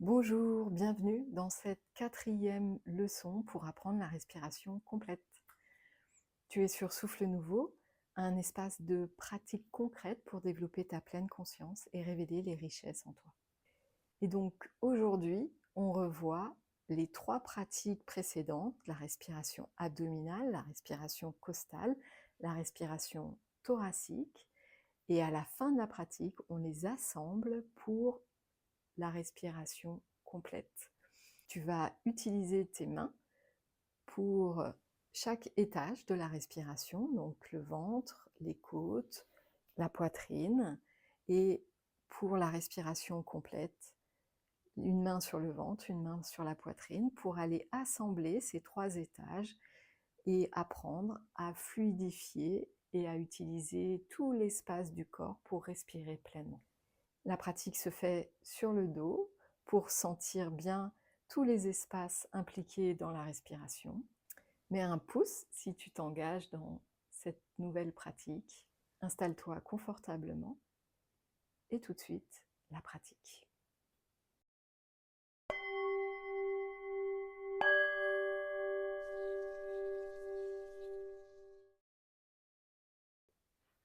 Bonjour, bienvenue dans cette 4e leçon pour apprendre la respiration complète. Tu es sur Souffle Nouveau, un espace de pratique concrète pour développer ta pleine conscience et révéler les richesses en toi. Et donc aujourd'hui, on revoit les 3 pratiques précédentes, la respiration abdominale, la respiration costale, la respiration thoracique, et à la fin de la pratique, on les assemble pour la respiration complète. Tu vas utiliser tes mains pour chaque étage de la respiration, donc le ventre, les côtes, la poitrine, et pour la respiration complète, une main sur le ventre, une main sur la poitrine, pour aller assembler ces 3 étages et apprendre à fluidifier et à utiliser tout l'espace du corps pour respirer pleinement. La pratique se fait sur le dos pour sentir bien tous les espaces impliqués dans la respiration. Mets un pouce si tu t'engages dans cette nouvelle pratique. Installe-toi confortablement et tout de suite, la pratique.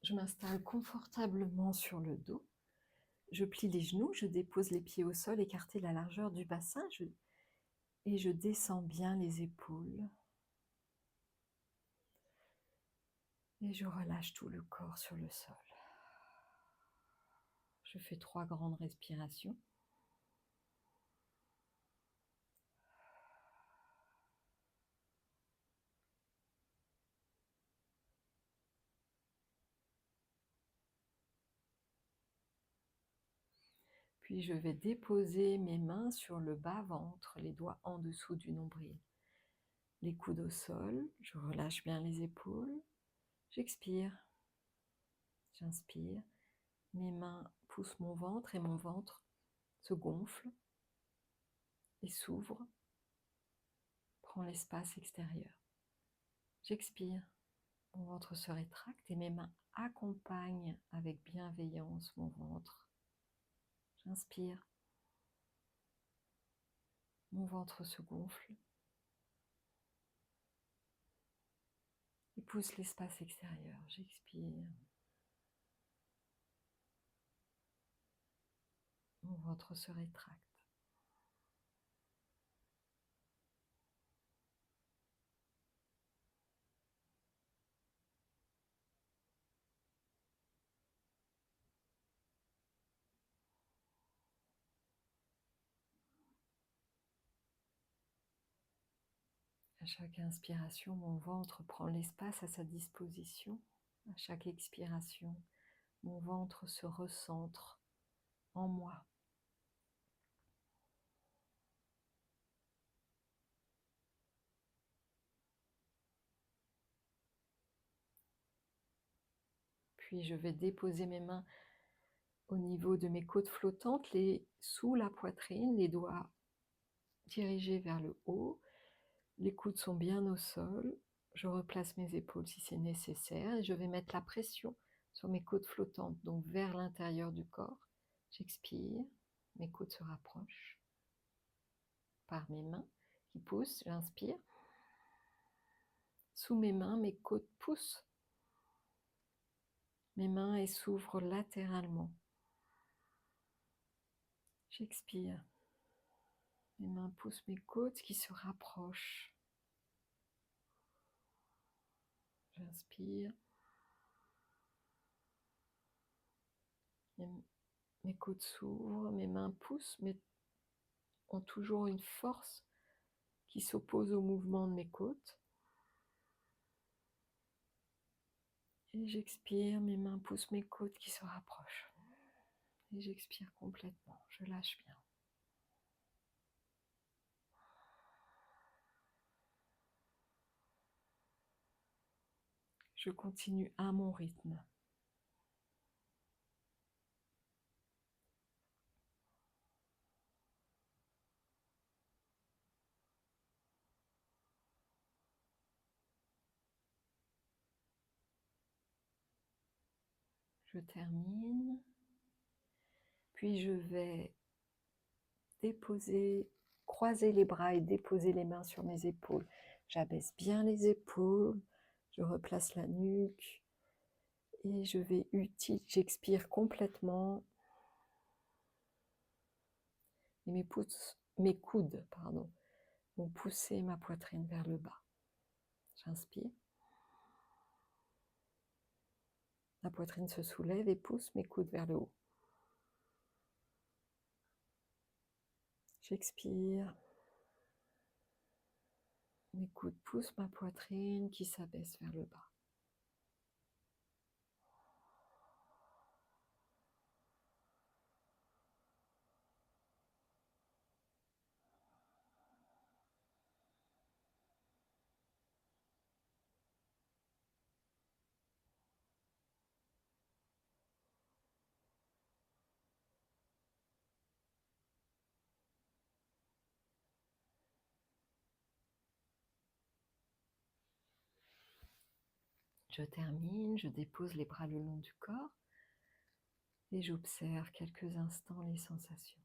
Je m'installe confortablement sur le dos. Je plie les genoux, je dépose les pieds au sol, écarter la largeur du bassin et je descends bien les épaules. Et je relâche tout le corps sur le sol. Je fais 3 grandes respirations. Puis je vais déposer mes mains sur le bas-ventre, les doigts en dessous du nombril. Les coudes au sol, je relâche bien les épaules. J'expire. J'inspire. Mes mains poussent mon ventre et mon ventre se gonfle et s'ouvre, prend l'espace extérieur. J'expire. Mon ventre se rétracte et mes mains accompagnent avec bienveillance mon ventre. J'inspire. Mon ventre se gonfle et pousse l'espace extérieur. J'expire. Mon ventre se rétracte. À chaque inspiration, mon ventre prend l'espace à sa disposition. À chaque expiration, mon ventre se recentre en moi. Puis je vais déposer mes mains au niveau de mes côtes flottantes, sous la poitrine, les doigts dirigés vers le haut. Les coudes sont bien au sol. Je replace mes épaules si c'est nécessaire et je vais mettre la pression sur mes côtes flottantes, donc vers l'intérieur du corps. J'expire, mes côtes se rapprochent par mes mains qui poussent. J'inspire. Sous mes mains, mes côtes poussent mes mains et s'ouvrent latéralement. J'expire. Mes mains poussent mes côtes qui se rapprochent. J'inspire. Mes côtes s'ouvrent, mes mains poussent, mais ont toujours une force qui s'oppose au mouvement de mes côtes. Et j'expire, mes mains poussent mes côtes qui se rapprochent. Et j'expire complètement, je lâche bien. Je continue à mon rythme. Je termine. Puis je vais déposer, croiser les bras et déposer les mains sur mes épaules. J'abaisse bien les épaules, je replace la nuque et j'expire complètement. Et mes coudes vont pousser ma poitrine vers le bas. J'inspire. La poitrine se soulève et pousse mes coudes vers le haut. J'expire. Mes coudes poussent ma poitrine qui s'abaisse vers le bas. Je termine, je dépose les bras le long du corps et j'observe quelques instants les sensations.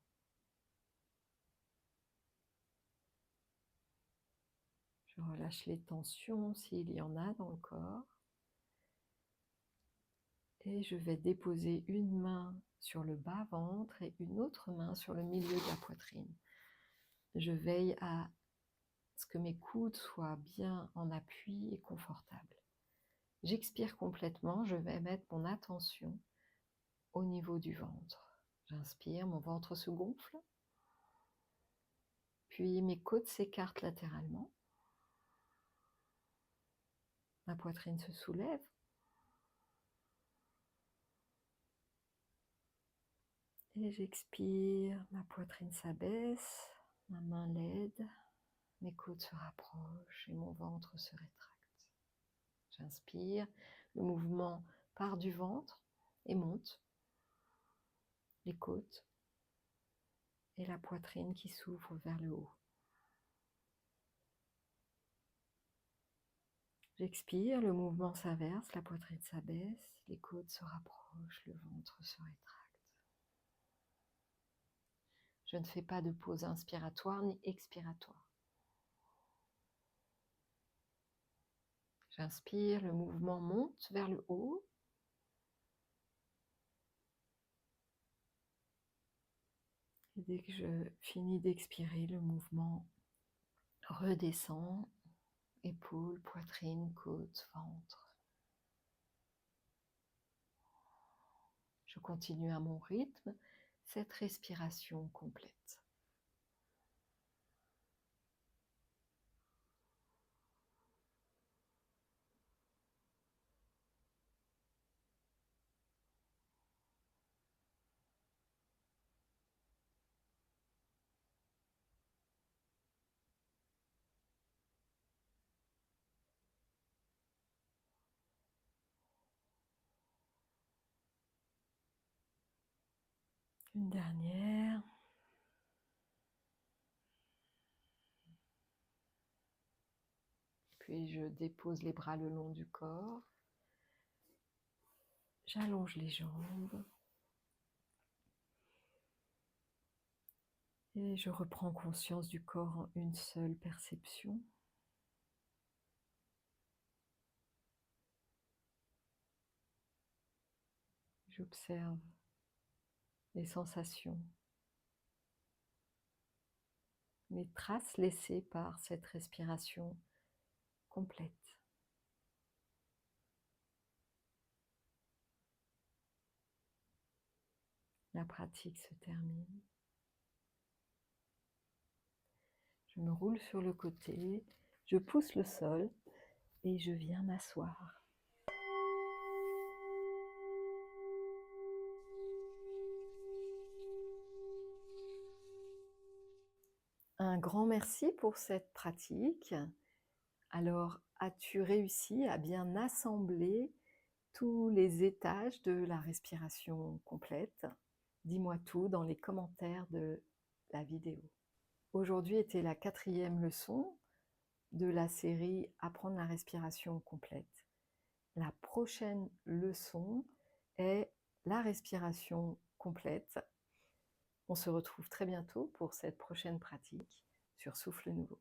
Je relâche les tensions s'il y en a dans le corps et je vais déposer une main sur le bas-ventre et une autre main sur le milieu de la poitrine. Je veille à ce que mes coudes soient bien en appui et confortables. J'expire complètement, je vais mettre mon attention au niveau du ventre. J'inspire, mon ventre se gonfle, puis mes côtes s'écartent latéralement. Ma poitrine se soulève. Et j'expire, ma poitrine s'abaisse, ma main l'aide, mes côtes se rapprochent et mon ventre se rétracte. J'inspire, le mouvement part du ventre et monte, les côtes et la poitrine qui s'ouvre vers le haut. J'expire, le mouvement s'inverse, la poitrine s'abaisse, les côtes se rapprochent, le ventre se rétracte. Je ne fais pas de pause inspiratoire ni expiratoire. J'inspire, le mouvement monte vers le haut. Et dès que je finis d'expirer, le mouvement redescend, épaules, poitrine, côte, ventre. Je continue à mon rythme cette respiration complète. Une dernière. Puis je dépose les bras le long du corps. J'allonge les jambes. Et je reprends conscience du corps en une seule perception. J'observe les sensations, les traces laissées par cette respiration complète. La pratique se termine. Je me roule sur le côté, je pousse le sol et je viens m'asseoir. Un grand merci pour cette pratique. Alors, as-tu réussi à bien assembler tous les étages de la respiration complète? Dis-moi tout dans les commentaires de la vidéo. Aujourd'hui était la 4e leçon de la série Apprendre la respiration complète. La prochaine leçon est la respiration complète On se retrouve très bientôt pour cette prochaine pratique sur Souffle Nouveau.